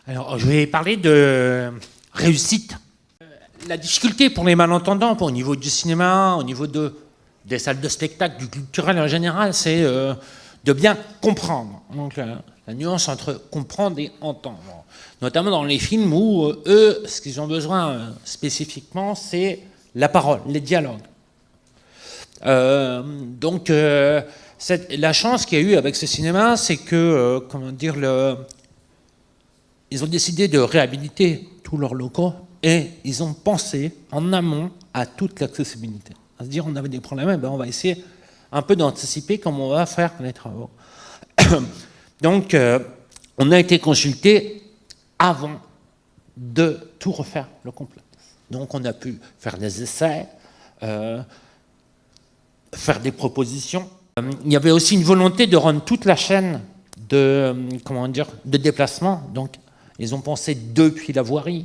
Alors, je vais parler de réussite. La difficulté pour les malentendants, au niveau du cinéma, au niveau des salles de spectacle, du culturel en général, c'est de bien comprendre. Donc, la nuance entre comprendre et entendre. Notamment dans les films où, eux, ce qu'ils ont besoin spécifiquement, c'est la parole, les dialogues. Donc, la chance qu'il y a eu avec ce cinéma, c'est que, ils ont décidé de réhabiliter tous leurs locaux et ils ont pensé en amont à toute l'accessibilité. À se dire, on avait des problèmes, ben on va essayer un peu d'anticiper comment on va faire les travaux. Donc, on a été consulté avant de tout refaire le complexe. Donc, on a pu faire des essais, faire des propositions. Il y avait aussi une volonté de rendre toute la chaîne de déplacement. Donc, ils ont pensé depuis la voirie.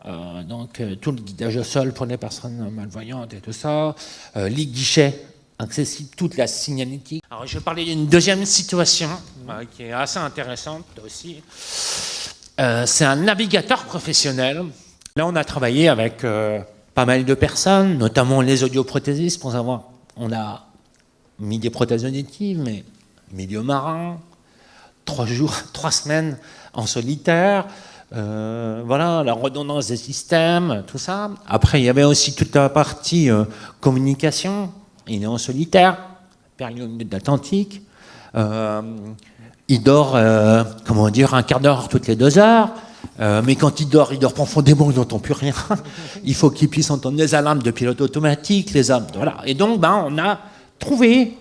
Tout le guidage au sol pour les personnes malvoyantes et tout ça. Les guichets accessibles, toute la signalétique. Alors, je vais parler d'une deuxième situation qui est assez intéressante aussi. C'est un navigateur professionnel. Là, on a travaillé avec pas mal de personnes, notamment les audioprothésistes, pour savoir. On a mis des prothèses auditives, mais milieu marin, 3 semaines en solitaire, voilà, la redondance des systèmes, tout ça. Après, il y avait aussi toute la partie communication. Il est en solitaire, période de l'Atlantique. Il dort, un quart d'heure toutes les 2 heures. Mais quand il dort profondément, il n'entend plus rien. Il faut qu'il puisse entendre les alarmes de pilote automatique, les alarmes, voilà. Et donc, on a trouvé,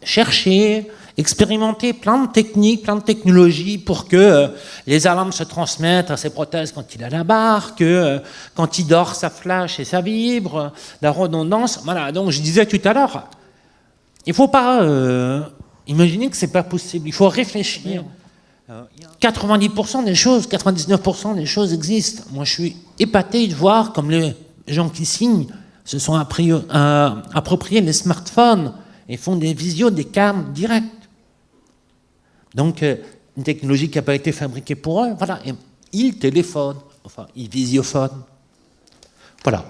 cherché, expérimenté plein de techniques, plein de technologies pour que les alarmes se transmettent à ses prothèses quand il est à la barre, que quand il dort, ça flash et ça vibre, la redondance. Voilà. Donc, je disais tout à l'heure, il ne faut pas imaginer que ce n'est pas possible. Il faut réfléchir. 90% des choses, 99% des choses existent. Moi, je suis épaté de voir comme les gens qui signent se sont appropriés les smartphones et font des visios, des cams directs. Donc, une technologie qui n'a pas été fabriquée pour eux, voilà. Et ils téléphonent, enfin, ils visiophonent. Voilà.